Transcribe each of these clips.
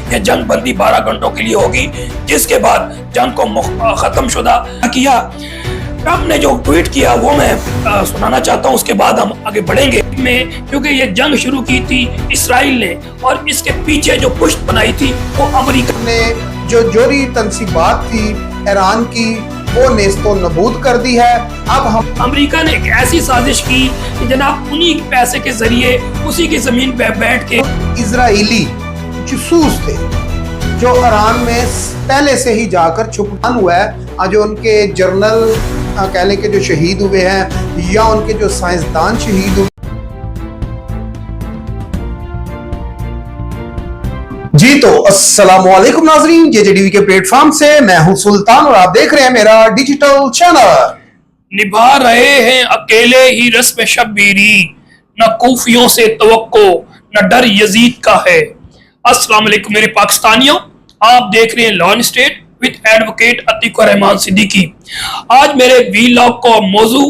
ये जंग बंदी 12 घंटों के लिए होगी, जिसके बाद जंग को खत्म शुदा किया। ट्रंप ने जो ट्वीट किया वो मैं सुनाना चाहता हूं, उसके बाद हम आगे बढ़ेंगे में, क्योंकि ये जंग शुरू की थी इसराइल ने और इसके पीछे जो पुष्ट बनाई थी वो अमेरिका ने। जो जोरी तंसीबात थी ईरान की वो नेस्तो नबूद कर दी है। अब हम अमेरिका ने एक ऐसी साजिश की कि जनाब उन्हीं पैसे के जरिए उसी की जमीन पे बैठ के इजरायली जासूस थे जो ईरान में पहले से ही जाकर छुपा हुआ है। जो उनके जर्नल कह लें कि जो शहीद हुए हैं या उनके जो साइंसदान शहीद हुए। जी तो अस्सलामुअलैकुम नाजरीन, JJTV के प्लेटफॉर्म से मैं हूं सुल्तान और आप देख रहे हैं मेरा डिजिटल चैनल। निभा रहे हैं अकेले ही रस्म शब्बीरी, न कूफियों से तवक्को न डर यजीद का है। अस्सलाम वालेकुम मेरे पाकिस्तानियों, आप देख रहे हैं law state with advocate Atiq Rahman Siddiqui. आज मेरे वीलॉग का मौजू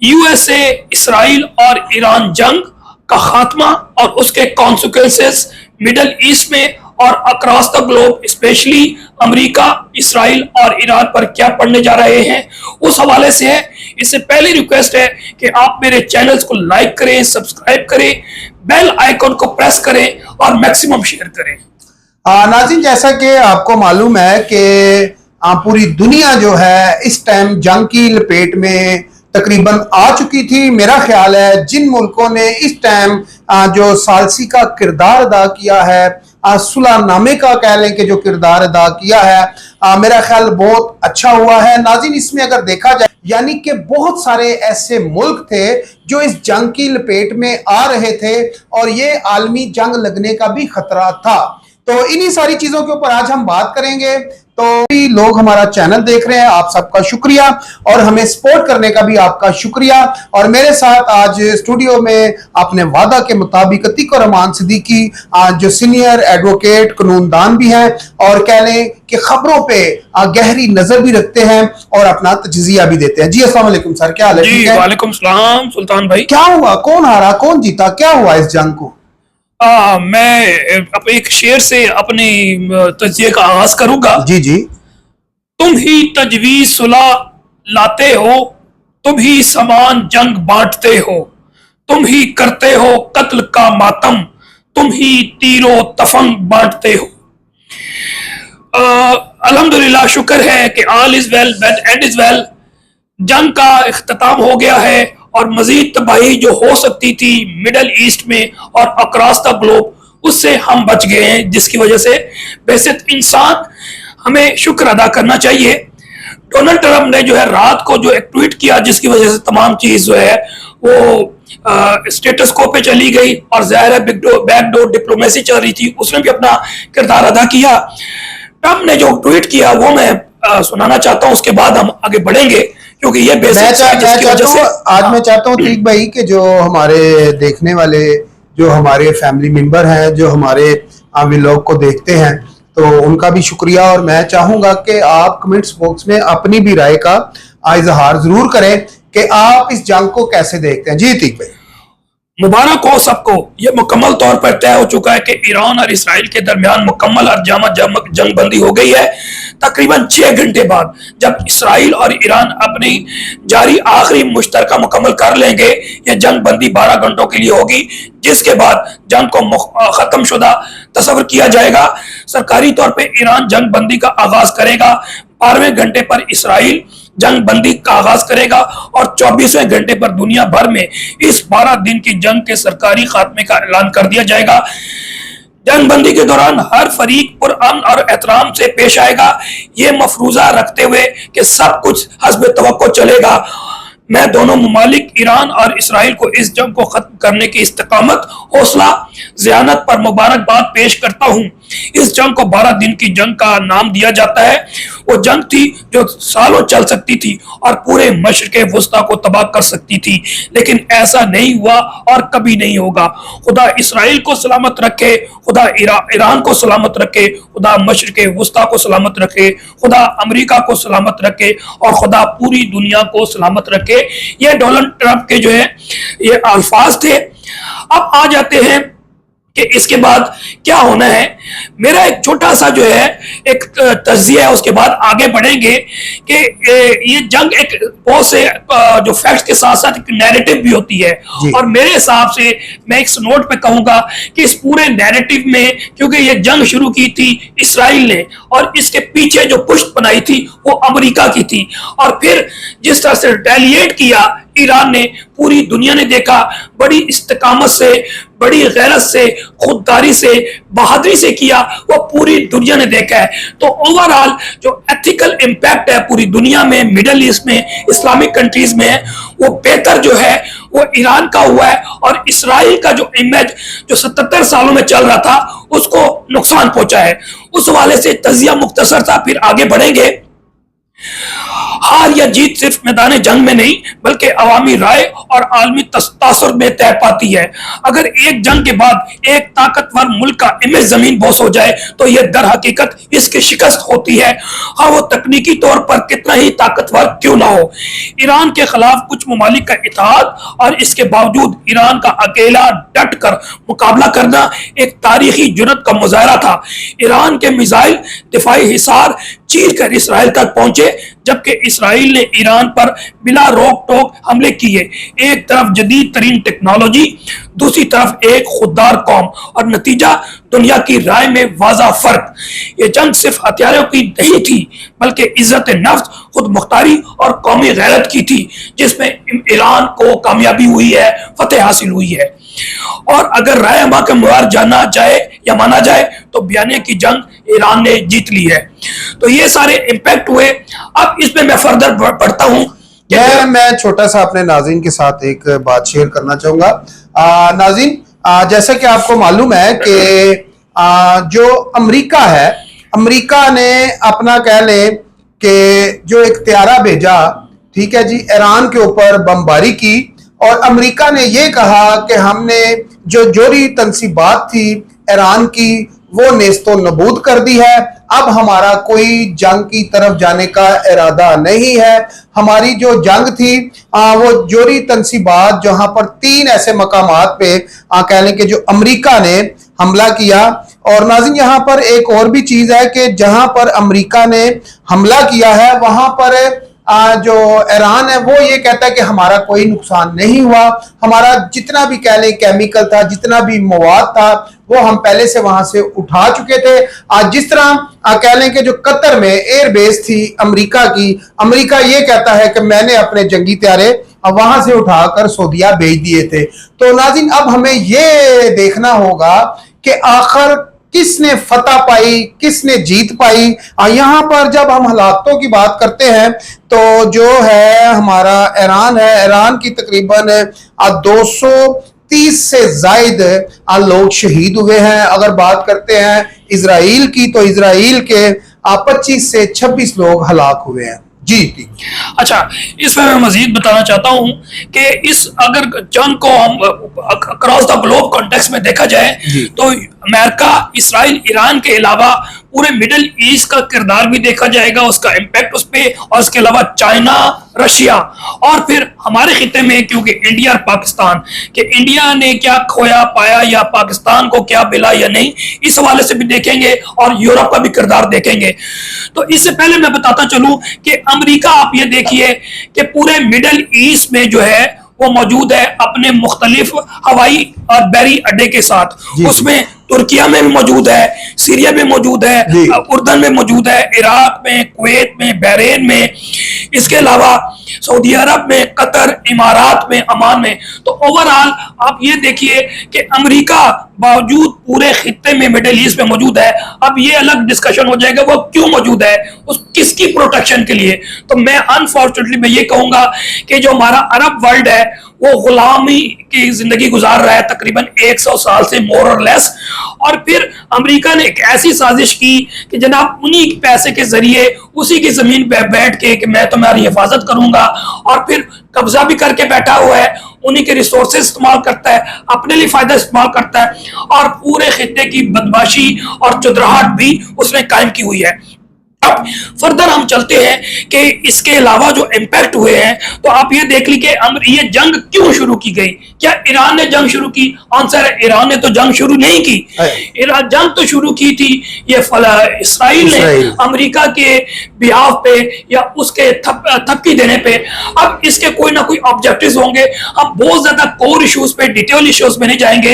USA, इसराइल और ईरान जंग का खात्मा और उसके कॉन्सिक्वेंसेस मिडल ईस्ट में और across the globe, specially America, Israel और ईरान पर क्या पड़ने जा रहे हैं, उस हवाले से है। इससे पहली रिक्वेस्ट है कि आप मेरे चैनल्स को लाइक करें, सब्सक्राइब करें, बेल आइकन को प्रेस करें और मैक्सिमम शेयर करें। नाज़रीन, जैसा कि आपको मालूम है कि पूरी दुनिया जो है इस टाइम जंग की लपेट में तकरीबन आ चुकी थी। मेरा ख्याल है जिन मुल्कों ने इस टाइम जो सालसी का किरदार अदा किया है, सुलहनामे का कह लें कि जो किरदार अदा किया है, मेरा ख्याल बहुत अच्छा हुआ है। नाज़रीन, इसमें अगर देखा जाए यानी कि बहुत सारे ऐसे मुल्क थे जो इस जंग की लपेट में आ रहे थे और ये आलमी जंग लगने का भी खतरा था। तो इन्हीं सारी चीजों के ऊपर आज हम बात करेंगे। तो भी लोग हमारा चैनल देख रहे हैं, आप सबका शुक्रिया और हमें सपोर्ट करने का भी आपका शुक्रिया। और मेरे साथ आज स्टूडियो में अपने वादा के मुताबिक अतीक रहमान सिद्दीकी, जो सीनियर एडवोकेट कानूनदान भी हैं और कह लें कि खबरों पे गहरी नजर भी रखते हैं और अपना तजजिया भी देते हैं। जी अस्सलाम वालेकुम सर, क्या हाल है? जी वालेकुम सलाम सुल्तान भाई। क्या हुआ, कौन हारा कौन जीता, क्या हुआ इस जंग को? मैं एक शेर से अपनी तजिए का आगाज करूंगा। जी जी। तुम ही तजवीज सुलह लाते हो, तुम ही समान जंग बांटते हो, तुम ही करते हो कत्ल का मातम, तुम ही तीरो तफंग बांटते हो। अल्हम्दुलिल्लाह, शुक्र है कि all is well when and is well. जंग का इख्तिताम हो गया है और मजीद तबाही जो हो सकती थी मिडल ईस्ट में और अक्रॉस द ग्लोब, उससे हम बच गए हैं, जिसकी वजह से वैसे इंसान हमें शुक्र अदा करना चाहिए। डोनाल्ड ट्रंप ने जो है रात को जो एक ट्वीट किया, जिसकी वजह से तमाम चीज जो है वो स्टेटस को पे चली गई और ज़ाहिर है बैकडोर डिप्लोमेसी चल रही थी, उसने भी अपना किरदार अदा किया। ट्रंप ने जो ट्वीट किया वो मैं सुनाना चाहता हूं, उसके बाद हम आगे बढ़ेंगे, क्योंकि ये बेसिक आज मैं चाहता हूँ ठीक भाई कि जो हमारे देखने वाले, जो हमारे फैमिली मेंबर हैं, जो हमारे व्लॉग को देखते हैं, तो उनका भी शुक्रिया। और मैं चाहूंगा कि आप कमेंट्स बॉक्स में अपनी भी राय का इजहार जरूर करें कि आप इस जंग को कैसे देखते हैं। जी ठीक भाई। मुबारक हो सबको, ये मुकम्मल तौर पर तय हो चुका है कि ईरान और इसराइल के दरमियान मुकम्मल और जामा जंग बंदी हो गई है। तकरीबन 6 घंटे बाद जब इसराइल और ईरान अपनी जारी आखिरी मुश्तरका मुकम्मल कर लेंगे, यह जंग बंदी 12 घंटों के लिए होगी, जिसके बाद जंग को खत्म शुदा तस्वर किया जाएगा। सरकारी तौर पर ईरान जंग बंदी का आगाज करेगा, 12वें घंटे पर इसराइल जंग बंदी का आगाज करेगा और 24वें घंटे पर दुनिया भर में इस 12 दिन की जंग के सरकारी खात्मे का ऐलान कर दिया जाएगा। जंग बंदी के दौरान हर फरीक पुरअमन और एहतराम से पेश आएगा, ये मफरूजा रखते हुए कि सब कुछ हस्ब तवक्को चलेगा। मैं दोनों मुमालिक ईरान और इसराइल को इस जंग को खत्म करने की इस्तकामत, हौसला, ज़ियानत पर मुबारकबाद पेश करता हूँ। इस जंग को 12 दिन की जंग का नाम दिया जाता है। वो जंग थी जो सालों चल सकती थी और पूरे मशरिक़े वुस्ता को तबाह कर सकती थी, लेकिन ऐसा नहीं हुआ और कभी नहीं होगा। खुदा इसराइल को सलामत रखे, खुदा ईरान को सलामत रखे, खुदा मशरिक़े वुस्ता को सलामत रखे, खुदा अमेरिका को सलामत रखे और खुदा पूरी दुनिया को सलामत रखे। ये डोनाल्ड ट्रंप के जो है ये अल्फाज थे। अब आ जाते हैं कि इसके बाद क्या होना है। मेरा एक छोटा सा जो है एक तज्जिया है, उसके बाद आगे बढ़ेंगे कि ये जंग एक बहुत से जो फैक्ट्स के साथ साथ एक नैरेटिव भी होती है। और मेरे हिसाब से मैं एक नोट पे कहूंगा कि इस पूरे नैरेटिव में, क्योंकि ये जंग शुरू की थी इसराइल ने और इसके पीछे जो पुष्ट बनाई थी वो अमेरिका की थी, और फिर जिस तरह से रिटेलिएट किया ईरान ने, पूरी दुनिया ने देखा, बड़ी इस्तेकामत से, बड़ी गैरत से, खुददारी से, बहादुरी से किया, वो पूरी दुनिया ने देखा है। तो ओवरऑल जो एथिकल इम्पैक्ट है पूरी दुनिया में, मिडल ईस्ट में, इस्लामिक कंट्रीज में, वो बेहतर जो है वो ईरान का हुआ है, और इसराइल का जो इमेज जो 77 सालों में चल रहा था उसको नुकसान पहुंचा है। उस वाले से तजिया मुख्तसर था, फिर आगे बढ़ेंगे। हार या जीत सिर्फ मैदान जंग में नहीं बल्कि अवामी राय और आलमी तासुर में तय पाती है। अगर एक जंग के बाद एक ताकतवर मुल्क का इमेज जमीन बोस हो जाए तो यह दर हकीकत इसकी शिकस्त होती है, हाँ वो तकनीकी तौर पर कितना ही ताकतवर क्यों ना हो। ईरान के खिलाफ कुछ ममालिक का इत्तेहाद और इसके बावजूद ईरान का अकेला डट कर मुकाबला करना एक तारीखी जुर्रत का मुजाहरा था। ईरान के मिसाइल दिफाई हिसार चीर कर इसराइल तक पहुंचे, जबकि इसराइल ने ईरान पर बिना रोक टोक हमले किए। एक तरफ जदीद तरीन टेक्नोलॉजी, दूसरी तरफ एक खुददार कौम, और नतीजा दुनिया की राय में वाज़ा फर्क। ये जंग सिर्फ हथियारों की नहीं थी बल्कि इज्जत नफ्स, खुद मुख्तारी और कौमी गैरत की थी, जिसमें ईरान को कामयाबी हुई है, फतेह हासिल हुई है। और अगर राय अमा का मुआर जाना जाए या माना जाए तो बयाने की जंग ईरान ने जीत ली है। तो ये सारे इम्पैक्ट हुए। अब इसमें मैं फर्दर बढ़ता हूं। मैं छोटा सा अपने नाज़रीन के साथ एक बात शेयर करना चाहूंगा। नाज़रीन, जैसा कि आपको मालूम है कि जो अमेरिका है, अमेरिका ने अपना कह लें कि जो एक त्यारा भेजा, ठीक है जी, ईरान के ऊपर बमबारी की, और अमेरिका ने यह कहा कि हमने जो जोरी तनसीबात थी ईरान की वो नेस्तो नबूद कर दी है, अब हमारा कोई जंग की तरफ जाने का इरादा नहीं है। हमारी जो जंग थी वो जोरी तनसीबात, जहां पर 3 ऐसे मकामात पे कह लें कि जो अमेरिका ने हमला किया। और नाज़रीन, यहाँ पर एक और भी चीज है कि जहां पर अमेरिका ने हमला किया है वहां पर जो ईरान है वो ये कहता है कि हमारा कोई नुकसान नहीं हुआ, हमारा जितना भी कह लें केमिकल था, जितना भी मवाद था, वो हम पहले से वहां से उठा चुके थे। आज जिस तरह कह लें कि जो कतर में एयरबेस थी अमेरिका की, अमेरिका ये कहता है कि मैंने अपने जंगी त्यारे वहां से उठाकर सऊदीया भेज दिए थे। तो नाज़रीन, अब हमें ये देखना होगा कि आखिर किसने फतह पाई, किसने जीत पाई। यहाँ पर जब हम हालातों की बात करते हैं तो जो है हमारा ईरान है, ईरान की तकरीबन 230 से जायद लोग शहीद हुए हैं। अगर बात करते हैं इजराइल की तो इजराइल के 25 से 26 लोग हलाक हुए हैं। जी। अच्छा, इसमें मैं मजीद बताना चाहता हूं कि इस अगर जंग को हम अक्रॉस द ग्लोब कॉन्टेक्स्ट में देखा जाए तो अमेरिका, इसराइल, ईरान के अलावा पूरे मिडिल ईस्ट का किरदार भी देखा जाएगा, उसका इम्पैक्ट उस पर, और इसके अलावा चाइना, रशिया, और फिर हमारे खिते में क्योंकि इंडिया और पाकिस्तान, कि इंडिया ने क्या खोया पाया या पाकिस्तान को क्या मिला या नहीं, इस हवाले से भी देखेंगे, और यूरोप का भी किरदार देखेंगे। तो इससे पहले मैं बताता चलूं कि अमेरिका, आप ये देखिए कि पूरे मिडिल ईस्ट में जो है वो मौजूद है अपने मुख्तलिफ हवाई और बहरी अड्डे के साथ। उसमें तुर्किया में भी मौजूद है, सीरिया में मौजूद है, उर्दन में मौजूद है, इराक में, कुवैत में, बहरीन में, इसके अलावा सऊदी अरब में, कतर, इमारात में, अमान में। तो ओवरऑल आप ये देखिए कि अमेरिका बावजूद पूरे खित्ते में मिडिल ईस्ट में मौजूद है। अब ये अलग डिस्कशन हो जाएगा वो क्यों मौजूद है, उस किसकी प्रोटेक्शन के लिए। तो मैं अनफॉर्चुनेटली मैं ये कहूंगा कि जो हमारा अरब वर्ल्ड है वो गुलामी की जिंदगी गुजार रहा है तकरीबन 100 साल से, मोर और लेस। और फिर अमेरिका ने एक ऐसी साजिश की कि जनाब उन्हीं पैसे के जरिए उसी की जमीन पे बैठ के कि मैं तुम्हारी हिफाजत करूंगा, और फिर कब्जा भी करके बैठा हुआ है, उन्हीं के रिसोर्सेज इस्तेमाल करता है, अपने लिए फायदा इस्तेमाल करता है, और पूरे खित्ते की बदमाशी और चुदराहट भी उसने कायम की हुई है। अब फर्दर हम चलते हैं कि इसके अलावा जो इम्पैक्ट हुए हैं, तो आप ये देख लीजिए ये जंग क्यों शुरू की गई। क्या ईरान ने जंग शुरू की? आंसर है, ईरान ने तो जंग शुरू नहीं की। ईरान जंग तो शुरू की थी ये इसराइल ने अमेरिका के बिहाफ पे या उसके थपकी देने पे। अब इसके कोई ना कोई ऑब्जेक्टिव्स होंगे। हम बहुत ज्यादा कोर इश्यूज पे, डिटेल इश्यूज में नहीं जाएंगे,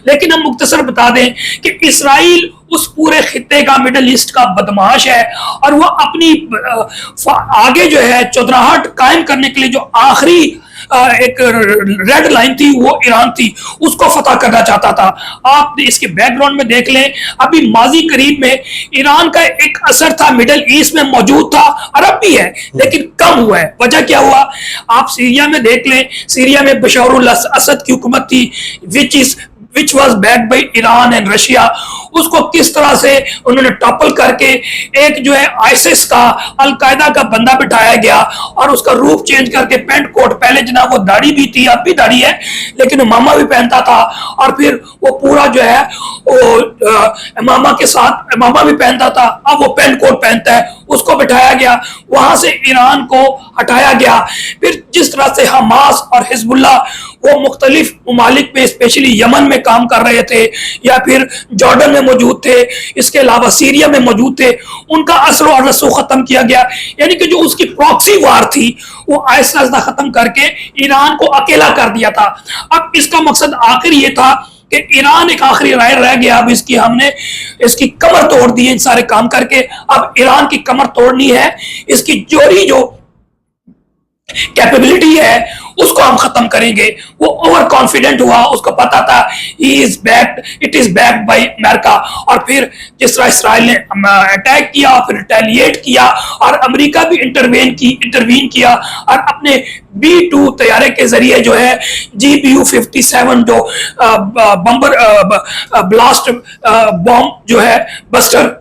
लेकिन हम मुख्तसर बता दें कि इसराइल उस पूरे खित्ते का, मिडल ईस्ट का बदमाश है, और वो अपनी आगे जो है चौधराहट कायम करने के लिए जो आखिरी एक रेड लाइन थी वो ईरान थी, उसको फतह करना चाहता था। आप इसके बैकग्राउंड में देख लें, अभी माजी करीब में ईरान का एक असर था मिडल ईस्ट में मौजूद था, अरब भी है, लेकिन कम हुआ है। वजह क्या हुआ? आप सीरिया में देख लें, सीरिया में बशर अल असद की हुकूमत थी, which was backed by Iran and Russia. उसको किस तरह से उन्होंने टॉपल करके एक जो है आईसिस का, अलकायदा का बंदा बिठाया गया और उसका रूप चेंज करके पेंट कोट, पहले जनाब वो दाढ़ी भी थी, अब भी दाढ़ी है, लेकिन इमामा भी पहनता था, और फिर वो पूरा जो है वो इमामा के साथ इमामा भी पहनता था, अब वो पेंट कोट पहनता है, उसको बिठाया गया। वहां से ईरान को हटाया गया। फिर जिस तरह से हमास और हिजबुल्लाह वो मुख्तलिफ ममालिक में, स्पेशली यमन में काम कर रहे थे, या फिर जॉर्डन में मौजूद थे, इसके अलावा सीरिया में मौजूद थे, उनका असर और रसूख खत्म किया गया। यानी कि जो उसकी प्रॉक्सी वार थी वो आहिस्ता आहिस्ता खत्म करके ईरान को अकेला कर दिया था। अब इसका मकसद आखिर ये था कि ईरान एक आखिरी राय रह गया। अब हमने इसकी कमर तोड़ दी है इन सारे काम करके। अब ईरान की कमर तोड़नी है, इसकी जोरी जो कैपेबिलिटी है उसको हम खत्म करेंगे। वो ओवर कॉन्फिडेंट हुआ, उसको पता था it is backed by America. और फिर जिस तरह इसराइल ने अटैक किया, फिर रिटेलिएट किया, और अमेरिका भी इंटरवीन किया, और अपने B-2 तैयारे के जरिए जो है GBU-57 जो बम्बर ब्लास्ट बॉम्ब जो है बस्टर,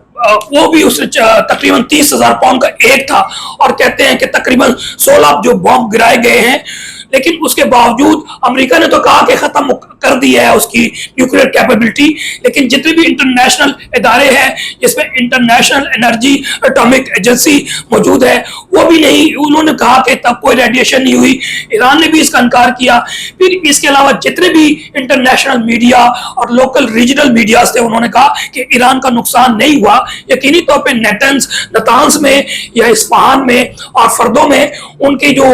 वो भी उसने तकरीबन 30,000 पाउंड का एक था, और कहते हैं कि तकरीबन 16 जो बॉम्ब गिराए गए हैं। लेकिन उसके बावजूद अमेरिका ने तो कहा कि खत्म कर दी है उसकी न्यूक्लियर कैपेबिलिटी, लेकिन जितने भी इंटरनेशनल इदारे हैं जिसमें इंटरनेशनल एनर्जी एटॉमिक एजेंसी मौजूद है, वो भी नहीं, उन्होंने कहा कि तब कोई रेडिएशन नहीं हुई। ईरान ने भी इसका इनकार किया। फिर इसके अलावा जितने भी इंटरनेशनल मीडिया और लोकल रीजनल मीडिया थे, उन्होंने कहा कि ईरान का नुकसान नहीं हुआ। यकीनी तौर पर नातांज में या इस्फहान में और फर्दों में उनके जो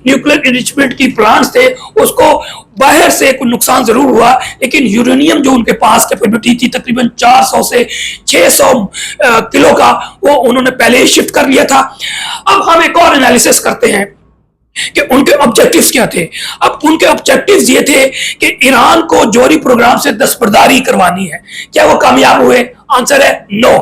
न्यूक्लियर एनरिचमेंट की प्लांट्स थे उसको बाहर से कुछ नुकसान जरूर हुआ, लेकिन यूरेनियम जो उनके पास कैपेबिलिटी थी तकरीबन 400 से 600 किलो का, वो उन्होंने पहले ही शिफ्ट कर लिया था। अब हम एक और एनालिसिस करते हैं कि उनके ऑब्जेक्टिव्स क्या थे। अब उनके ऑब्जेक्टिव्स ये थे कि ईरान को जौहरी प्रोग्राम से दस्तबरदारी करवानी है। क्या वो कामयाब हुए? आंसर है नो।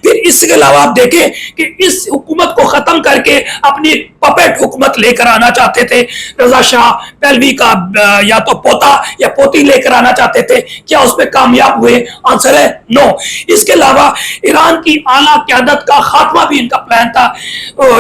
फिर इसके अलावा आप देखें कि इस हुकूमत को खत्म करके अपनी पपेट हुकूमत लेकर आना चाहते थे। रजा शाह पहलवी का या तो पोता या पोती लेकर आना चाहते थे। क्या उसमें कामयाब हुए? आंसर है नो। इसके अलावा ईरान की आला क़यादत का खात्मा भी इनका प्लान था।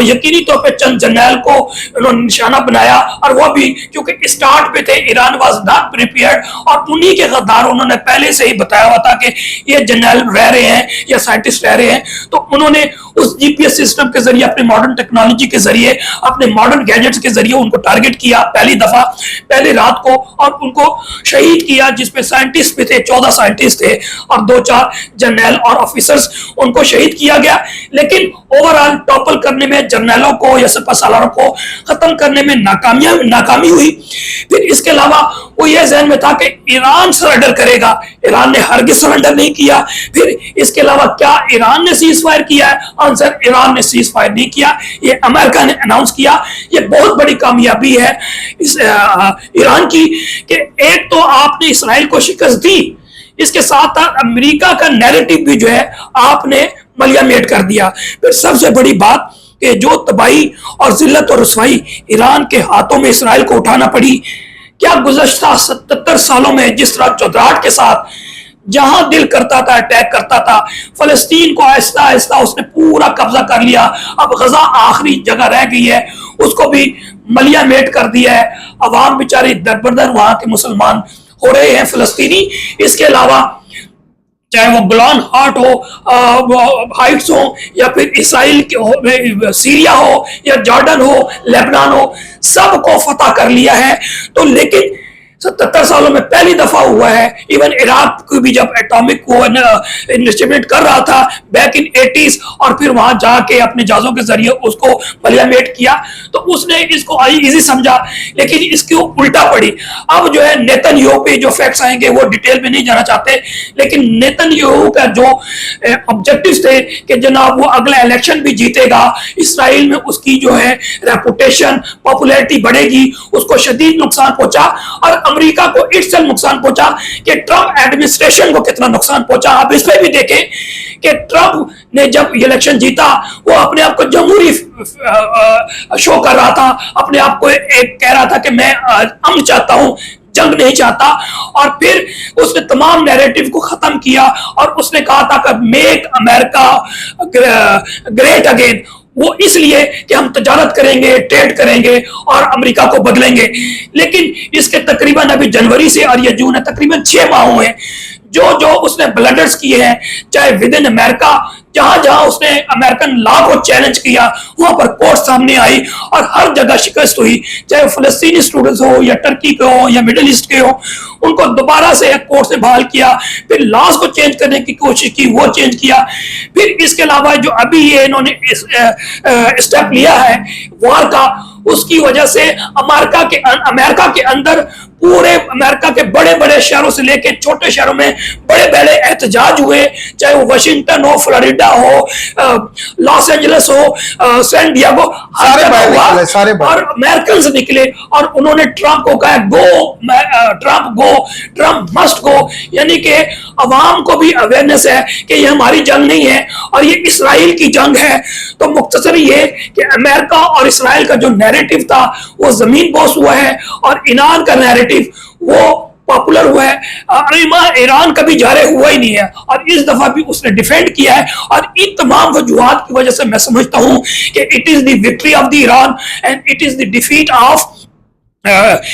यकीनी तौर पर चंद जर्नैल को उन्होंने निशाना बनाया, और वो भी क्योंकि स्टार्ट पे थे, ईरान वाज नॉट प्रिपेयर्ड, और उन्हीं के गद्दार उन्होंने पहले से ही बताया हुआ था कि ये जर्नैल रह रहे हैं या साइंटिस्ट रह रहे हैं। तो उन्होंने उस जीपीएस सिस्टम के जरिए, अपने मॉडर्न टेक्नोलॉजी के जरिए, अपने मॉडर्न गैजेट्स के जरिए उनको टारगेट किया पहली दफा, पहली रात को, और उनको शहीद किया, जिसमें साइंटिस्ट भी थे, 14 साइंटिस्ट थे और 2-4 जर्नैल और ऑफिसर्स, उनको शहीद किया गया। लेकिन ओवरऑल टॉपल करने में, जर्नैलों को या सिपहसालारों को खत्म करने में नाकामी हुई। फिर इसके अलावा वो ये ज़हन में था कि ईरान सरेंडर करेगा। ईरान ने हरगिज़ सरेंडर नहीं किया। फिर इसके अलावा क्या ईरान ने सीज फायर किया है? आंसर, ईरान ने सीज फायर नहीं किया, ये अमेरिका ने अनाउंस किया। ये बहुत बड़ी कामयाबी है इस ईरान की कि एक तो आपने इसराइल को शिकस्त दी, इसके साथ साथ अमेरिका का नैरेटिव भी जो है आपने मलियामेट कर दिया। फिर सबसे बड़ी बात कि जो तबाही और जिल्लत और रुसवाई ईरान के हाथों में इसराइल को उठाना पड़ी, क्या गुज़श्ता 77 सालों में जिस तरह चौधराहट के साथ जहां दिल करता था अटैक करता था, फलस्तीन को आहिस्ता आहिस्ता उसने पूरा कब्जा कर लिया। अब गजा आखिरी जगह रह गई है, उसको भी मलियामेट कर दिया है। अवाम बेचारी दरबदर वहां के मुसलमान हो रहे हैं, फलस्तीनी। इसके अलावा चाहे वो गोलान हाट हो, हाइट्स हो, या फिर इसराइल के हो, सीरिया हो, या जॉर्डन हो, लेबनान हो, सबको फतह कर लिया है। तो लेकिन 77 सालों में पहली दफा हुआ है। इवन इराक को भी जब एटॉमिक को इन्वेस्टमेंट कर रहा था बैक इन 80s, और फिर वहां जाके अपने जहाजों के जरिए उसको बलियामेट किया, तो उसने इसको इजी समझा, लेकिन इसकी उल्टा पड़ी। अब जो है नेतन्याहू पे जो फैक्ट्स आएंगे वो डिटेल में नहीं जाना चाहते, लेकिन नेतन्याहू का जो ऑब्जेक्टिव थे कि जनाब वो अगला इलेक्शन भी जीतेगा, इसराइल में उसकी जो है रेपुटेशन, पॉपुलैरिटी बढ़ेगी, उसको शदीद नुकसान पहुंचा, और अमेरिका को इटसेल्फ नुकसान पहुंचा। कि ट्रंप एडमिनिस्ट्रेशन को कितना नुकसान पहुंचा आप इस पे भी देखें कि ट्रंप ने जब इलेक्शन जीता वो अपने आप को जमहूरी शो कर रहा था, अपने आप को एक कह रहा था कि मैं अमन चाहता हूं, जंग नहीं चाहता, और फिर उसने तमाम नैरेटिव को खत्म किया और उसने कहा था कि मेक अमेरिका ग्रेट अगेन। वो इसलिए कि हम तजारत करेंगे, ट्रेड करेंगे और अमेरिका को बदलेंगे। लेकिन इसके तकरीबन अभी जनवरी से और ये जून है, तकरीबन 6 माह हुए जो उसने ब्लडर्स किए हैं, चाहे विद इन अमेरिका, जहां जहां उसने अमेरिकन लॉ को चैलेंज किया वहां पर कोर्ट सामने आई और हर जगह शिकस्त हुई, चाहे फलस्तीनी स्टूडेंट्स हो या टर्की के हो या मिडिल ईस्ट के हो, उनको दोबारा से कोर्ट से बहाल किया, फिर लॉज को चेंज करने की कोशिश की, वो चेंज किया। फिर इसके अलावा जो अभी ये इन्होंने स्टेप लिया है वॉर का, उसकी वजह से अमेरिका के अंदर पूरे अमेरिका के बड़े बड़े शहरों से लेके छोटे शहरों में बड़े बड़े एहतजाज हुए, चाहे वो वाशिंगटन हो, फ्लोरिडा हो, लॉस एंजलिस हो, सैन डिएगो, हर जगह हुआ और अमेरिकन निकले और उन्होंने ट्रंप को कहा ट्रंप मस्ट गो। यानी कि अवाम को भी अवेयरनेस है कि ये हमारी जंग नहीं है और ये इसराइल की जंग है। तो मुख्तसर ये कि अमेरिका और इसराइल का जो नैरेटिव था वो जमीन बोस हुआ है और ईरान का नैरेटिव वो पॉपुलर हुआ है। ईरान कभी जारे हुआ ही नहीं है और इस दफा भी उसने डिफेंड किया है, और इन तमाम वजूहात की वजह से मैं समझता हूं कि it is the victory of the Iran and it is the defeat of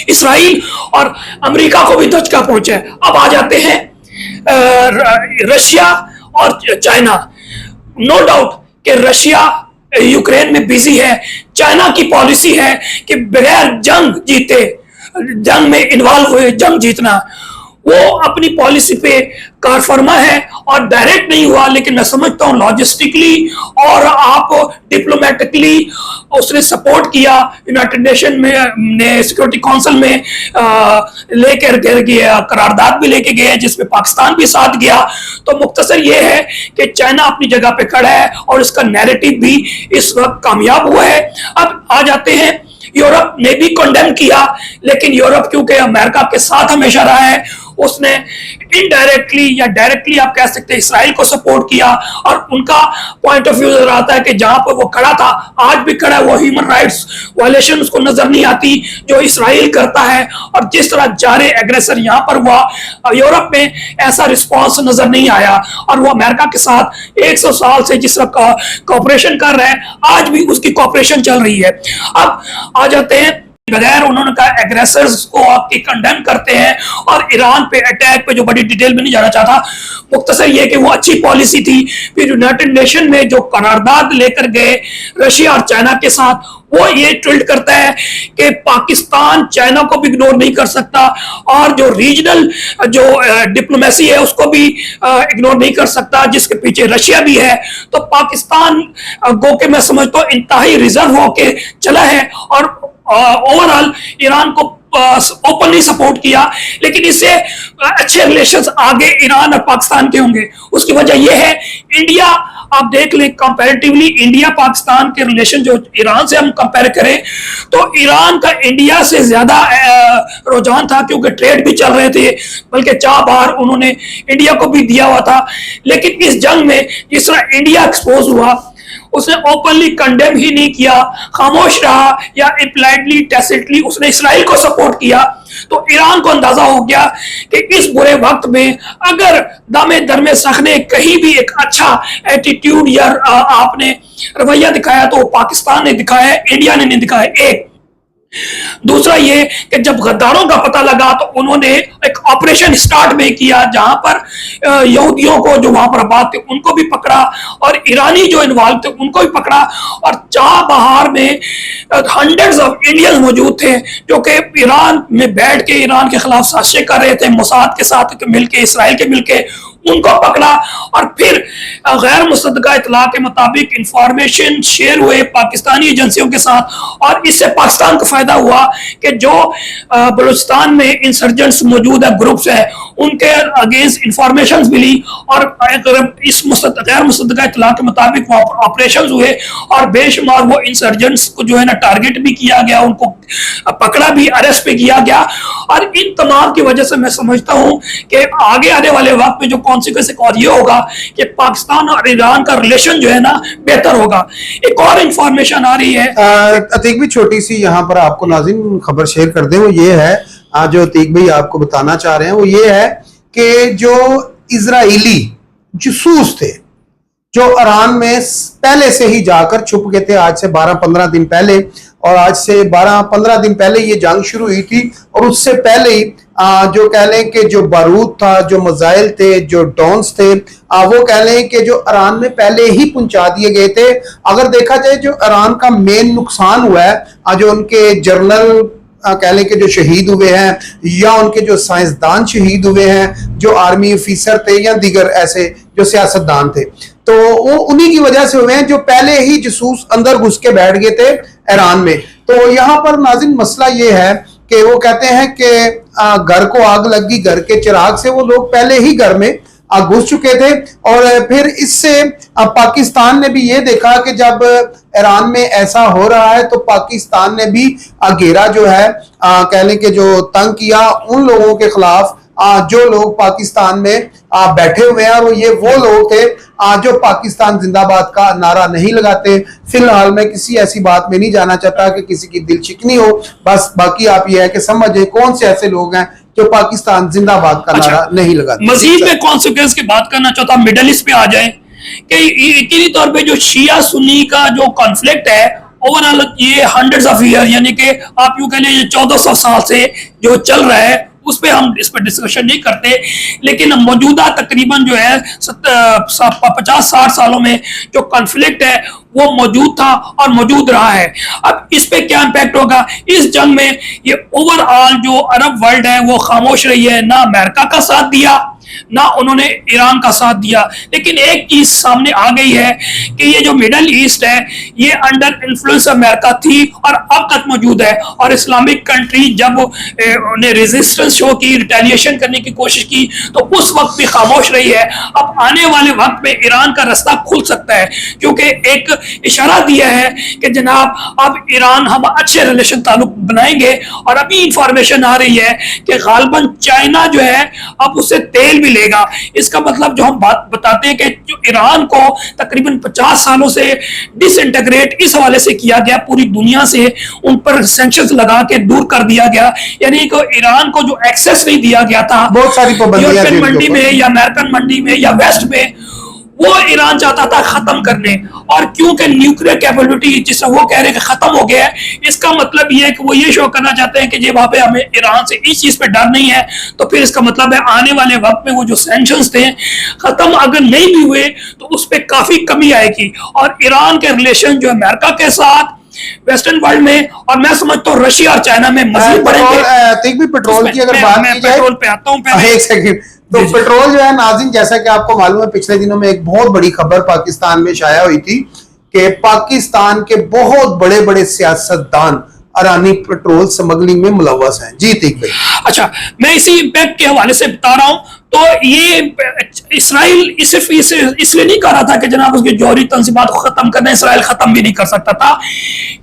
Israel, और अमेरिका को भी धचका पहुंचा है। अब आ जाते हैं रशिया और चाइना। नो डाउट कि रशिया यूक्रेन में बिजी है, चाइना की पॉलिसी है कि बगैर जंग जीते, जंग में इन्वॉल्व हुए जंग जीतना, वो अपनी पॉलिसी पे कारफरमा है और डायरेक्ट नहीं हुआ, लेकिन मैं समझता हूं लॉजिस्टिकली और आप डिप्लोमेटिकली उसने सपोर्ट किया। यूनाइटेड नेशन में सिक्योरिटी काउंसिल में लेकर गया, करारदाद भी लेके गए जिसमें पाकिस्तान भी साथ गया। तो मुख्तसर ये है कि चाइना अपनी जगह पे खड़ा है और इसका नैरेटिव भी इस वक्त कामयाब हुआ है। अब आ जाते हैं यूरोप ने भी कंडेम किया, लेकिन यूरोप क्योंकि अमेरिका के साथ हमेशा रहा है, उसने इनडायरेक्टली या डायरेक्टली आप कह सकते हैं इसराइल को सपोर्ट किया, और उनका पॉइंट ऑफ व्यू नजर आता है कि जहां पर वो खड़ा था आज भी खड़ा है, वो ह्यूमन राइट्स वायलेशन उसको नजर नहीं आती जो इसराइल करता है, और जिस तरह जारे एग्रेसर यहां पर हुआ यूरोप में ऐसा रिस्पॉन्स नजर नहीं आया, और वो अमेरिका के साथ 100 साल से जिस तरह कोऑपरेशन कर रहे हैं आज भी उसकी कोऑपरेशन चल रही है। अब आ जाते हैं बगैर उन्होंने कहा एग्रेसर्स को आपकी कंडेम करते हैं, और ईरान पे अटैक पे जो बड़ी डिटेल में नहीं जाना चाहता, मुख्तसर ये कि वो अच्छी पॉलिसी थी। फिर यूनाइटेड नेशन में जो करारदाद लेकर गए रशिया और चाइना के साथ, वो ये ट्रिल्ड करता है कि पाकिस्तान चाइना को भी इग्नोर नहीं कर सकता, और जो रीजनल जो डिप्लोमेसी है उसको भी इग्नोर नहीं कर सकता, जिसके पीछे रशिया भी है। तो पाकिस्तान गो के मैं समझता हूँ इंतहाई रिजर्व होके चला है और ओवरऑल ईरान को ओपनली सपोर्ट किया, लेकिन इससे अच्छे रिलेशंस आगे ईरान और पाकिस्तान के होंगे। उसकी वजह यह है इंडिया, आप देख लें कंपैरेटिवली इंडिया पाकिस्तान के रिलेशन जो ईरान से हम कंपेयर करें तो ईरान का इंडिया से ज्यादा रुझान था, क्योंकि ट्रेड भी चल रहे थे, बल्कि चाह बाहर उन्होंने इंडिया को भी दिया हुआ था। लेकिन इस जंग में जिस तरह इंडिया एक्सपोज हुआ, उसने ओपनली कंडेम ही नहीं किया, खामोश रहा, या इम्प्लाइडली टैसिटली उसने इसराइल को सपोर्ट किया। तो ईरान को अंदाजा हो गया कि इस बुरे वक्त में अगर दामे दरमे सख ने कहीं भी एक अच्छा एटीट्यूड या आपने रवैया दिखाया तो पाकिस्तान ने दिखाया, इंडिया ने नहीं दिखाया। एक दूसरा ये कि जब गद्दारों का पता लगा तो उन्होंने एक ऑपरेशन स्टार्ट में किया, जहां पर यहूदियों को जो वहां पर आबाद थे उनको भी पकड़ा और ईरानी जो इन्वॉल्व थे उनको भी पकड़ा, और चाबहार में हंड्रेड्स ऑफ इंडियंस मौजूद थे जो कि ईरान में बैठ के ईरान के खिलाफ साजिशें कर रहे थे, मोसाद के साथ मिलके, इसराइल के मिलके उनको पकड़ा। और फिर गैर मुसद्दका इतला के मुताबिक इंफॉर्मेशन शेयर हुए पाकिस्तानी एजेंसियों के साथ, और इससे पाकिस्तान को फायदा हुआ कि जो बलूचिस्तान में इंसर्जेंट्स मौजूद है, ग्रुप्स है, उनके अगेंस्ट इंफॉर्मेशन मिली, और इस गैर मुसद्दका इतला के मुताबिक वहां ऑपरेशन हुए और बेशुमार वो इंसर्जेंट्स को जो है ना टारगेट भी किया गया, उनको पकड़ा भी, अरेस्ट भी किया गया। और इन तमाम की वजह से मैं समझता हूं कि आगे आने वाले वक्त में जो कॉन्सिक्वेंस और ये होगा कि पाकिस्तान और ईरान का रिलेशन जो है ना बेहतर होगा। एक और इंफॉर्मेशन आ रही है, अतीक भी छोटी सी यहाँ पर आपको नाज़रीन खबर शेयर कर दें, वो ये है, जो अतीक भाई आपको बताना चाह रहे हैं वो ये है कि जो इजरायली जासूस थे जो ईरान में पहले से ही जाकर छुप गए थे, आज से 12-15 दिन पहले, और आज से 12-15 दिन पहले ये जंग शुरू हुई थी, और उससे पहले ही जो कह लें कि जो बारूद था, जो मिसाइल थे, जो ड्रोन्स थे, वो कह लें कि जो ईरान में पहले ही पहुंचा दिए गए थे। अगर देखा जाए जो ईरान का मेन नुकसान हुआ है, जो उनके जनरल कह लें कि जो शहीद हुए हैं, या उनके जो साइंसदान शहीद हुए हैं, जो आर्मी ऑफिसर थे या दीगर ऐसे जो सियासतदान थे, तो वो उन्हीं की वजह से हुए हैं जो पहले ही जासूस अंदर घुस के बैठ गए थे ईरान में। तो यहाँ पर नाज़रीन मसला ये है कि वो कहते हैं कि घर को आग लगी घर के चिराग से, वो लोग पहले ही घर में घुस चुके थे। और फिर इससे पाकिस्तान ने भी ये देखा कि जब ईरान में ऐसा हो रहा है तो पाकिस्तान ने भी घेरा जो है कह लें कि जो तंग किया उन लोगों के खिलाफ जो लोग पाकिस्तान में बैठे हुए हैं, और ये वो लोग थे जो पाकिस्तान जिंदाबाद का नारा नहीं लगाते। फिलहाल मैं किसी ऐसी बात में नहीं जाना चाहता कि किसी की दिल चिकनी हो, बस बाकी आप ये है कि समझे कौन से ऐसे लोग हैं जो पाकिस्तान जिंदाबाद का नारा नहीं लगाते। मजीद में कॉन्सिक्वेंस की बात करना चाहता हूं, मिडल ईस्ट पे आ जाए कि यकीनी तौर पे जो शिया सुन्नी का जो कॉन्फ्लिक्ट है ओवरऑल ये हंड्रेड्स ऑफ ईयर, यानी कि आप यूं कह लीजिए 1400 साल से जो चल रहा है, उस पे हम इस पर डिस्कशन नहीं करते, लेकिन मौजूदा तकरीबन जो है 50-60 सालों में जो कॉन्फ्लिक्ट है वो मौजूद था और मौजूद रहा है। अब इस पे क्या इंपैक्ट होगा? इस जंग में ये ओवरऑल जो अरब वर्ल्ड है वो खामोश रही है, ना अमेरिका का साथ दिया ना उन्होंने ईरान का साथ दिया। लेकिन एक चीज सामने आ गई है कि ये जो मिडल ईस्ट है ये अंडर इन्फ्लुएंस अमेरिका थी और अब तक मौजूद है, और इस्लामिक कंट्री जब उन्हें रेजिस्टेंस शो की, रिटेलिएशन करने की कोशिश की तो उस वक्त भी खामोश रही है। अब आने वाले वक्त में ईरान का रास्ता खुल सकता है, क्योंकि एक इशारा दिया है कि जनाब अब ईरान हम अच्छे रिलेशन ताल्लुक बनाएंगे, और अभी इंफॉर्मेशन आ रही है कि गालबन चाइना जो है अब उससे तेल भी लेगा। इसका मतलब जो हम बात बताते हैं कि जो ईरान को तकरीबन 50 सालों से डिसइंटीग्रेट इस हवाले से किया गया, पूरी दुनिया से उन पर सैंक्शंस लगा के दूर कर दिया गया, यानी कि ईरान को जो एक्सेस नहीं दिया गया था बहुत सारी पाबंदियां यूरोपियन मंडी में या अमेरिकन मंडी में या वेस्ट में, वो ईरान चाहता था खत्म करने। और क्योंकि न्यूक्लियर कैपेबिलिटी जिसे वो कह रहे हैं कि खत्म हो गया है, इसका मतलब ये है कि वो ये शो करना चाहते हैं कि ये वहां पे हमें ईरान से इस चीज पे डर नहीं है, तो फिर इसका मतलब है आने वाले वक्त में वो जो सैंक्शंस थे खत्म अगर नहीं भी हुए तो उस पर काफी कमी आएगी, और ईरान के रिलेशन जो अमेरिका के साथ वेस्टर्न वर्ल्ड में, और मैं समझता हूँ रशिया और चाइना में मजीद बढ़ेंगे। पेट्रोल की अगर बात की जाए, पेट्रोल पे आता हूँ पहले, एक सेकंड। तो पेट्रोल जो है नाज़रीन, जैसा कि आपको मालूम है पिछले दिनों में एक बहुत बड़ी खबर पाकिस्तान में शाया हुई थी कि पाकिस्तान के बहुत बड़े बड़े सियासतदान ईरानी पेट्रोल स्मगलिंग में मुलव्वस हैं। जी ठीक भाई। अच्छा, मैं इसी इम्पैक्ट के हवाले से बता रहा हूं। तो ये इसराइल सिर्फ इसलिए नहीं कर रहा था कि जनाब उसकी जौहरी तंजीमात को खत्म करना, इसराइल खत्म भी नहीं कर सकता था,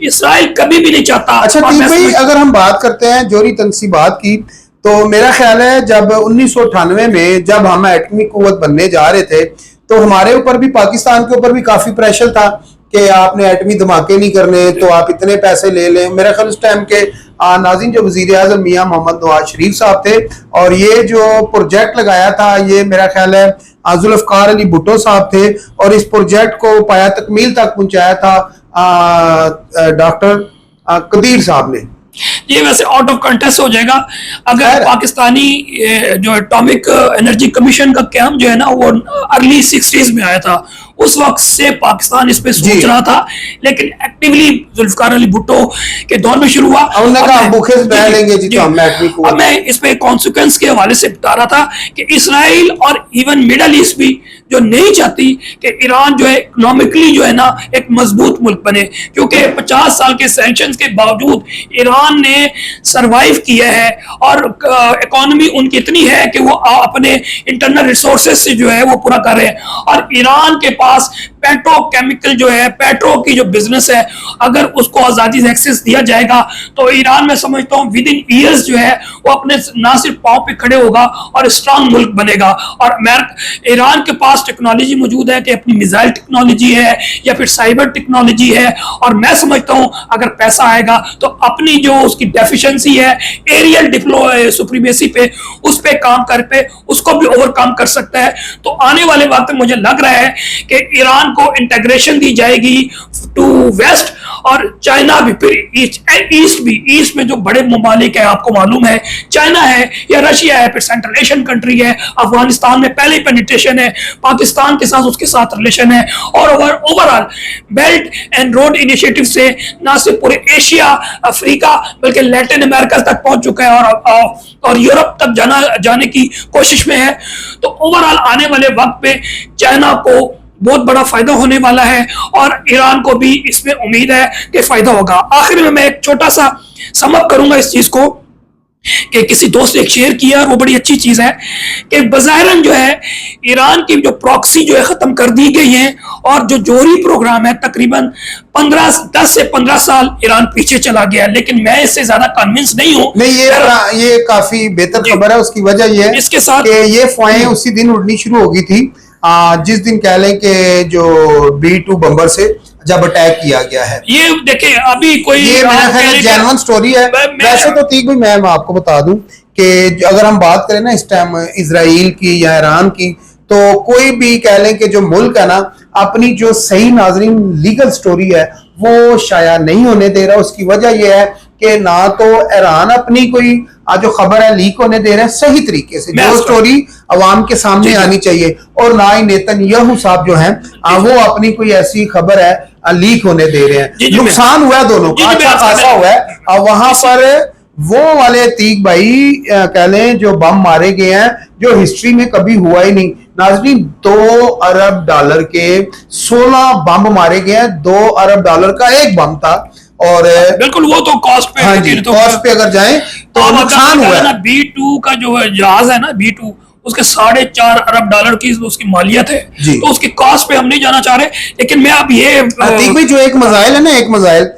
इसराइल कभी भी नहीं चाहता। अच्छा ठीक भाई, अगर हम बात करते हैं जौहरी तंजीमात की, तो मेरा ख्याल है जब 1998 में जब हम एटमी कुव्वत बनने जा रहे थे तो हमारे ऊपर भी, पाकिस्तान के ऊपर भी काफी प्रेशर था कि आपने एटमी धमाके नहीं करने, तो आप इतने पैसे ले लें। मेरा ख्याल उस टाइम के नाज़रीन जो वज़ीर आज़म मियां मोहम्मद नवाज शरीफ साहब थे, और ये जो प्रोजेक्ट लगाया था ये मेरा ख्याल है जुल्फ़िकार अली भुट्टो साहब थे, और इस प्रोजेक्ट को पाया तकमील तक पहुंचाया था डॉक्टर कदीर साहब ने। ये वैसे आउट ऑफ कंटेस्ट हो जाएगा अगर पाकिस्तानी जो एटॉमिक एनर्जी कमीशन का काम जो है ना वो अर्ली 60s में आया था, उस वक्त से पाकिस्तान इस पे सोच रहा था, लेकिन एक्टिवली जुल्फकार अली भुट्टो के दौर में शुरू हुआ। अब मैं इस पे कॉन्सिक्वेंस के हवाले से बता रहा था कि इसराइल और इवन मिडल ईस्ट भी जो नहीं चाहती कि ईरान जो है इकोनॉमिकली जो है ना एक मजबूत मुल्क बने, क्योंकि 50 साल के सैंक्शंस के बावजूद ईरान ने सरवाइव किया है और इकोनॉमी उनकी इतनी है कि वो अपने इंटरनल रिसोर्सेज से जो है वो पूरा कर रहे हैं। और ईरान के पास पेट्रोकेमिकल जो है, पेट्रो की जो बिजनेस है, अगर उसको आजादी से एक्सेस दिया जाएगा तो ईरान में समझता हूँ विद इन ईयर्स जो है वो अपने ना सिर्फ पांव पे खड़े होगा और स्ट्रांग मुल्क बनेगा। और ईरान के पास टेक्नोलॉजी मौजूद है कि अपनी मिसाइल टेक्नोलॉजी है या फिर साइबर टेक्नोलॉजी है, और मैं समझता हूँ अगर पैसा आएगा तो अपनी जो उसकी डेफिशिएंसी है एरियल डिप्लो सुप्रीमेसी पे, उस पे काम कर पे उसको भी ओवरकम कर सकता है। तो आने वाले वक्त में मुझे लग रहा है कि ईरान को इंटीग्रेशन दी जाएगी टू वेस्ट, और चाइना भी फिर ईस्ट में जो बड़े ममालिक है आपको मालूम है, चाइना है या रशिया है, फिर सेंट्रल एशियन कंट्री है, अफगानिस्तान में पहले ही पेनिट्रेशन है, पाकिस्तान के साथ उसके साथ रिलेशन है, और overall belt and road initiative से ना सिर्फ पूरे एशिया, अफ्रीका, बल्कि लैटिन अमेरिका तक पहुंच चुका है और यूरोप तक जाने की कोशिश में है। तो ओवरऑल आने वाले वक्त पे चाइना को बहुत बड़ा फायदा होने वाला है और ईरान को भी इसमें उम्मीद है कि फायदा होगा। आखिर में मैं एक छोटा सा समअप करूंगा इस चीज को कि किसी दोस्त ने एक शेयर किया और वो बड़ी अच्छी चीज है कि बज़ाहिरन जो है ईरान की जो प्रॉक्सी जो है खत्म कर दी गई है और जो जोहरी प्रोग्राम है तकरीबन 10 से 15 साल ईरान पीछे चला गया, लेकिन मैं इससे ज्यादा कन्विंस नहीं हूं। नहीं, ये काफी बेहतर खबर है। उसकी वजह ये है इसके साथ ये अफवाहें उसी दिन उड़नी शुरू हो गई थी जिस दिन कह लें कि जो B-2 बम्बर से जब अटैक किया गया है। ये देखें अभी कोई ये मेरा ख्याल जेन्युइन स्टोरी है। वैसे तो ठीक भी मैं आपको बता दूं कि अगर हम बात करें ना इस टाइम इजराइल की या ईरान की, तो कोई भी कह लें कि जो मुल्क है ना अपनी जो सही नाजरीन लीगल स्टोरी है वो शाया नहीं होने दे रहा। उसकी वजह यह है कि ना तो ईरान अपनी कोई जो खबर है लीक होने दे रहे हैं सही तरीके से, जो स्टोरी अवाम के सामने आनी चाहिए, और ना ही नेतन्याहू साहब जो हैं वो अपनी कोई ऐसी खबर है लीक होने दे रहे हैं। नुकसान हुआ है दोनों का, अच्छा खासा हुआ है। और वहां पर वो वाले तीक भाई कह लें जो बम मारे गए हैं जो हिस्ट्री में कभी हुआ ही नहीं। नाज़रीन, $2 अरब के 16 बम मारे गए हैं। $2 अरब का एक बम था और बिल्कुल वो तो कॉस्ट पे, हाँ जी, कॉस्ट पे अगर जाएं तो नुकसान हुआ है। B-2 का जो जहाज है ना B-2, उसके $4.5 अरब की उसकी मालियत है, तो उसकी कॉस्ट पे हम नहीं जाना चाह रहे। लेकिन मैं अब ये भाई जो एक मिसाइल है ना, एक मिसाइल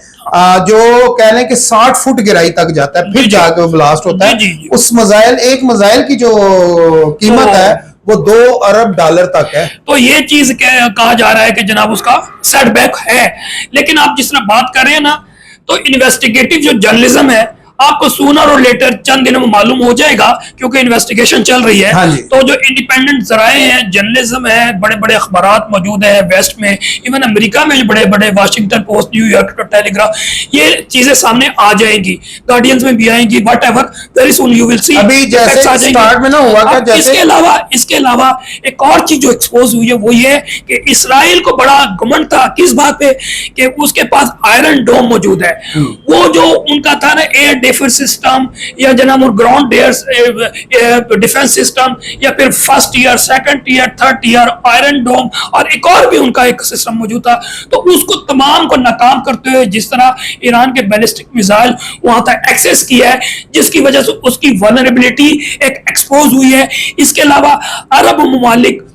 जो कह लें कि 60 फुट गहराई तक जाता है फिर जाके वो ब्लास्ट होता है। उस एक मिसाइल की जो कीमत है वो $2 अरब तक है। तो ये चीज कहा जा रहा है कि जनाब उसका सेटबैक है। लेकिन आप जिस तरह बात कर रहे हैं ना, तो इन्वेस्टिगेटिव जो जर्नलिज्म है आपको सूनर और लेटर चंद दिनों में मालूम हो जाएगा, क्योंकि इन्वेस्टिगेशन चल रही है। तो जो इंडिपेंडेंट जराए हैं, जर्नलिज्म है, बड़े बड़े अखबारात मौजूद है वेस्ट में, इवन अमेरिका में जो बड़े बड़े वाशिंगटन पोस्ट, न्यूयॉर्क टेलीग्राफ, ये चीजें सामने आ जाएंगी, गार्डियंस में भी आएंगी, what ever, very soon you will see. अभी जैसे स्टार्ट में ना हुआ था, जैसे इसके अलावा एक और चीज जो एक्सपोज हुई है वो ये है कि इसराइल को बड़ा घमंड था किस बात पे कि उसके पास आयरन डोम मौजूद है। वो जो उनका था ना एयर डिफेंस सिस्टम या जनाब ग्राउंड डिफेंस सिस्टम, या फिर first year, second year, third year Iron Dome, और एक और भी उनका एक सिस्टम मौजूद था। तो उसको तमाम को नाकाम करते हुए जिस तरह ईरान के बैलिस्टिक मिसाइल वहां तक एक्सेस किया है, जिसकी वजह से उसकी वल्नरेबिलिटी एक एक्सपोज हुई है। इसके अलावा अरब ममालिक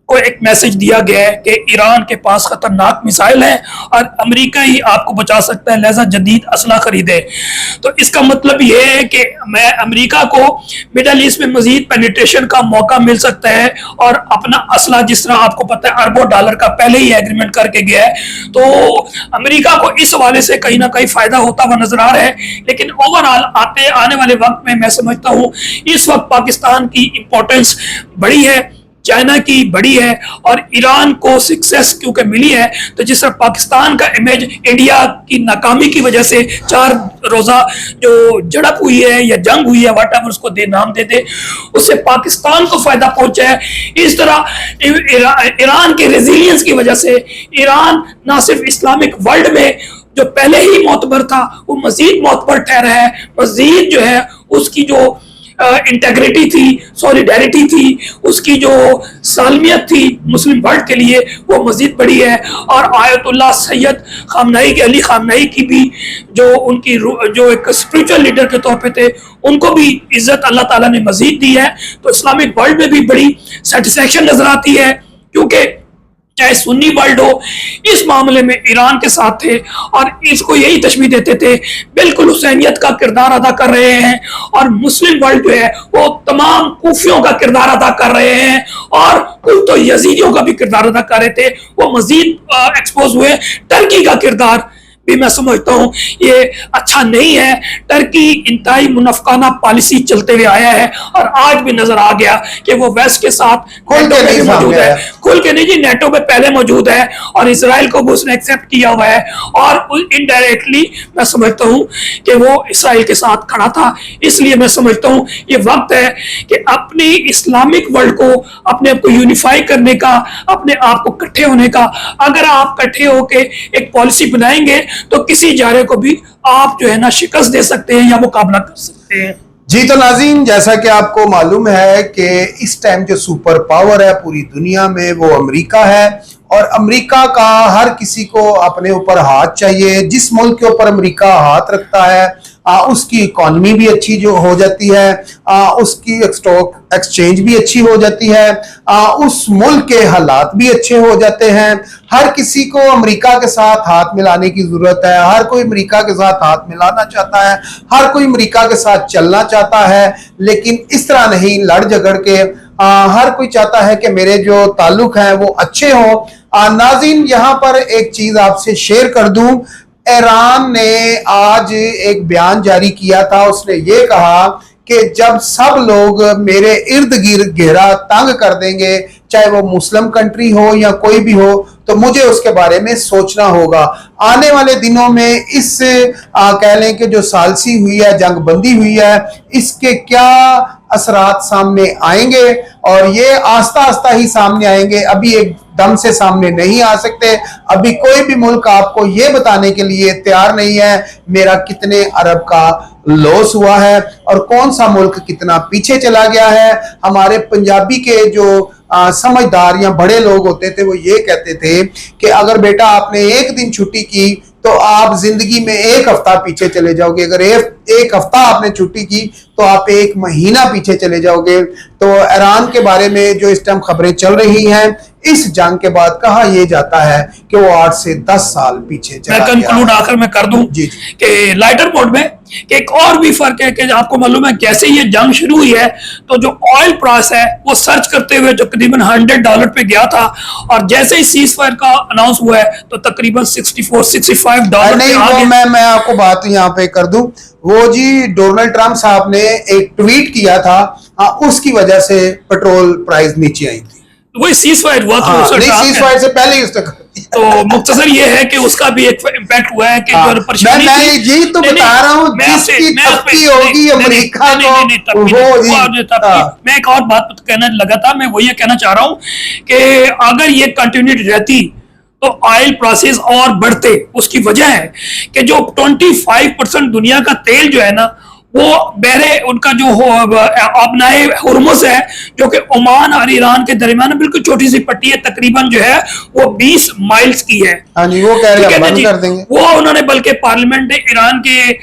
को एक मैसेज दिया गया है कि ईरान के पास खतरनाक मिसाइल है और अमेरिका ही आपको बचा सकता है, लिहाजा जदीद असला खरीदे। तो इसका मतलब यह है कि मैं अमेरिका को मिडल ईस्ट में मजीद पेनिट्रेशन का मौका मिल सकता है और अपना असला, जिस तरह आपको पता है अरबों डॉलर का पहले ही एग्रीमेंट करके गया है, तो अमेरिका को इस हवाले से कहीं ना कहीं फायदा होता हुआ नजर आ रहा है। लेकिन ओवरऑल आने वाले वक्त में मैं समझता हूँ इस वक्त पाकिस्तान की इंपॉर्टेंस बड़ी है। चाइना की बड़ी है और ईरान को सक्सेस क्योंकि मिली है, तो जिस तरह पाकिस्तान का इमेज इंडिया की नाकामी की वजह से 4 रोजा जो झड़प हुई है या जंग हुई है, व्हाट एवर उसको नाम दे दे, उससे पाकिस्तान को फायदा पहुंचा है। इस तरह ईरान के रेजिलियंस की वजह से ईरान ना सिर्फ इस्लामिक वर्ल्ड में जो पहले ही मोतबर था वो मजीद मोतबर ठहरा है, मजीद जो है उसकी जो इंटेग्रिटी थी, सॉलिडेरिटी थी, उसकी जो सालमियत थी मुस्लिम वर्ल्ड के लिए वो मजीद बड़ी है। और आयतुल्लाह सैयद खामनाई के अली खामनाई की भी जो उनकी जो एक स्पिरिचुअल लीडर के तौर पे थे, उनको भी इज्जत अल्लाह ताला ने मजीद दी है। तो इस्लामिक वर्ल्ड में भी बड़ी सेटिस्फैक्शन नजर आती है, क्योंकि चाहे सुन्नी वर्ल्ड हो इस मामले में ईरान के साथ थे और इसको यही तशबीह देते थे, बिल्कुल हुसैनियत का किरदार अदा कर रहे हैं। और मुस्लिम वर्ल्ड जो है वो तमाम कूफियों का किरदार अदा कर रहे हैं और कुछ तो यजीदियों का भी किरदार अदा कर रहे थे, वो मजीद एक्सपोज हुए। टर्की का किरदार भी मैं समझता हूँ ये अच्छा नहीं है। टर्की इंतहाई मुनाफिकाना पॉलिसी चलते हुए आया है और आज भी नजर आ गया कि वो वेस्ट के साथ नेटो में मौजूद है, खुल के नहीं जी, नेटो में पहले मौजूद है और इसराइल को भी उसने एक्सेप्ट किया हुआ है और इनडायरेक्टली मैं समझता हूँ कि वो इसराइल के साथ खड़ा था। इसलिए मैं समझता हूँ ये वक्त है कि अपनी इस्लामिक वर्ल्ड को अपने आप को यूनिफाई करने का, अपने आप को इकट्ठे होने का। अगर आप इकट्ठे होके एक पॉलिसी बनाएंगे तो किसी जारे को भी आप जो है ना शिकस्त दे सकते हैं या मुकाबला कर सकते हैं। जी तो नाज़रीन, जैसा कि आपको मालूम है कि इस टाइम जो सुपर पावर है पूरी दुनिया में वो अमेरिका है और अमेरिका का हर किसी को अपने ऊपर हाथ चाहिए। जिस मुल्क के ऊपर अमेरिका हाथ रखता है उसकी इकॉनमी भी अच्छी जो हो जाती है, उसकी स्टॉक एक्सचेंज भी अच्छी हो जाती है, उस मुल्क के हालात भी अच्छे हो जाते हैं। हर किसी को अमेरिका के साथ हाथ मिलाने की जरूरत है, हर कोई अमेरिका के साथ हाथ मिलाना चाहता है, हर कोई अमेरिका के साथ चलना चाहता है, लेकिन इस तरह नहीं लड़ झगड़ के। हर कोई चाहता है कि मेरे जो ताल्लुक हैं वो अच्छे हों। नाज़रीन, यहाँ पर एक चीज आपसे शेयर कर दूं, ईरान ने आज एक बयान जारी किया था। उसने ये कहा कि जब सब लोग मेरे इर्द गिर्द घेरा तंग कर देंगे, चाहे वो मुस्लिम कंट्री हो या कोई भी हो, तो मुझे उसके बारे में सोचना होगा। आने वाले दिनों में इस कह लें कि जो सालसी हुई है, जंग बंदी हुई है, इसके क्या असरात सामने आएंगे और ये आस्ता आस्ता ही सामने आएंगे, अभी एक दम से सामने नहीं आ सकते। अभी कोई भी मुल्क आपको ये बताने के लिए तैयार नहीं है मेरा कितने अरब का लॉस हुआ है और कौन सा मुल्क कितना पीछे चला गया है। हमारे पंजाबी के जो समझदार या बड़े लोग होते थे वो ये कहते थे कि अगर बेटा आपने एक दिन छुट्टी की तो आप जिंदगी में एक हफ्ता पीछे चले जाओगे, अगर एक हफ्ता आपने छुट्टी की तो आप एक महीना पीछे चले जाओगे। तो ईरान के बारे में जो इस टाइम खबरें चल रही हैं, इस जंग के बाद कहा यह जाता है कि वो 8 से 10 साल पीछे चला गया। मैं कंक्लूड आखिर में कर दूं कि लाइटर मोड में कि एक और भी फर्क है कि आपको मालूम है जैसे ये जंग शुरू हुई है तो जो ऑयल प्राइस है वो सर्च करते हुए जो तकरीबन $100 पे गया था और जैसे ही सीज फायर का अनाउंस हुआ है तो तकरीबन $64-65 नहीं, वो मैं आपको बात यहाँ पे कर दूं, वो जी डोनाल्ड ट्रंप साहब ने एक ट्वीट किया था, उसकी वजह से पेट्रोल प्राइस नीचे आई थी। वही सीज फायर हुआ था, सीज फायर से पहले ही उसने तो मुख्तसर ये है कि उसका भी एक इम्पैक्ट हुआ है कि जो परेशानी मैं जी तो बता रहा हूँ जिसकी तपकी होगी अमेरिका को मैं एक और बात कहना लगा था, मैं वो ये कहना चाह रहा हूँ कि अगर ये कंटिन्यूटी रहती तो ऑयल प्राइसेस और बढ़ते। उसकी वजह है कि जो 25% दुनिया का तेल जो है ना वो बहरे उनका जो अपनाए हुर्मुज़ है जो कि ओमान और ईरान के दरमियान बिल्कुल छोटी सी पट्टी है, तकरीबन जो है वो 20 माइल्स की है। वो कह रहे हैं बंद कर देंगे। वो उन्होंने बल्कि पार्लियामेंट ने ईरान के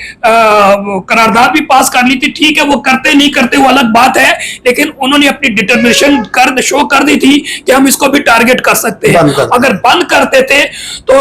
करारदाद भी पास कर ली थी। ठीक है, वो करते नहीं करते वो अलग बात है, लेकिन उन्होंने अपनी डिटर्मिनेशन शो कर दी थी कि हम इसको भी टारगेट कर सकते हैं। अगर बंद करते थे तो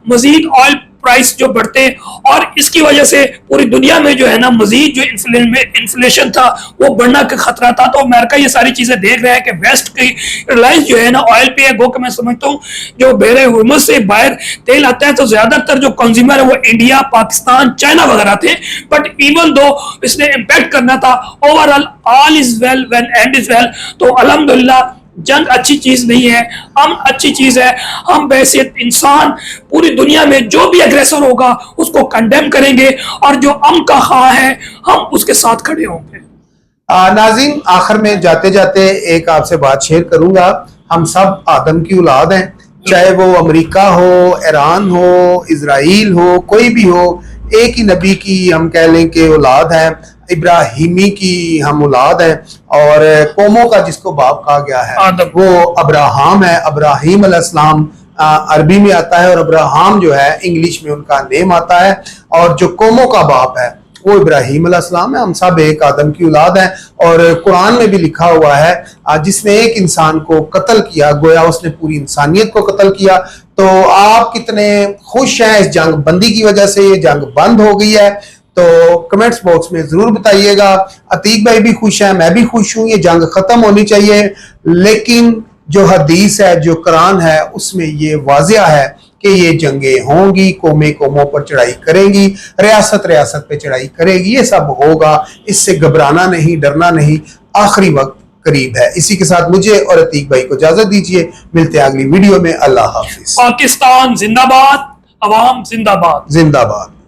मजीद ऑयल प्राइस जो बढ़ते और इसकी वजह से पूरी दुनिया में जो है ना मजीद जो इन्फ्लेशन था वो बढ़ना का खतरा था। तो अमेरिका ये सारी चीजें देख रहा है कि वेस्ट की रिलायंस जो है ना ऑयल पे है, गो कि मैं समझता हूँ जो बहरे हुर्मुज़ से बाहर तेल आता है तो ज्यादातर जो कंज्यूमर है वो इंडिया, पाकिस्तान, चाइना वगैरह थे। बट इवन दो इसने इम्पैक्ट करना था, overall all is well when and is well. तो अल्हम्दुलिल्लाह जंग अच्छी चीज नहीं है, अमन अच्छी चीज है। हम वैसे इंसान पूरी दुनिया में जो भी अग्रेसर होगा उसको कंडेम करेंगे और जो अमन का खा है हम उसके साथ खड़े होंगे। नाज़रीन, आखिर में जाते जाते एक आपसे बात शेयर करूंगा। हम सब आदम की औलाद हैं, चाहे वो अमेरिका हो, ईरान हो, इजराइल हो, कोई भी हो, एक ही नबी की हम कह लें कि औलाद है, इब्राहिमी की हम औलाद हैं। और कौमों का जिसको बाप कहा गया है वो अब्राहम है। अब्राहीम अलैहिस्सलाम अरबी में आता है और अब्राहम जो है इंग्लिश में उनका नेम आता है। और जो कौमों का बाप है वो इब्राहीम अलैहिस्सलाम है। हम सब एक आदम की औलाद हैं। और कुरान में भी लिखा हुआ है जिसने एक इंसान को कत्ल किया गोया उसने पूरी इंसानियत को कत्ल किया। तो आप कितने खुश हैं इस जंग बंदी की वजह से? ये जंग बंद हो गई है तो कमेंट्स बॉक्स में जरूर बताइएगा। अतीक भाई भी खुश हैं, मैं भी खुश हूं। ये जंग खत्म होनी चाहिए, लेकिन जो हदीस है, जो कुरान है, उसमें ये वाजिया है कि ये जंगें होंगी, कौमें कौमों पर चढ़ाई करेंगी, रियासत रियासत पे चढ़ाई करेगी, ये सब होगा। इससे घबराना नहीं, डरना नहीं, आखिरी वक्त करीब है। इसी के साथ मुझे और अतीक भाई को इजाजत दीजिए, मिलते हैं अगली वीडियो में। अल्लाह हाफिज। पाकिस्तान जिंदाबाद, अवाम जिंदाबाद। जिंदाबाद।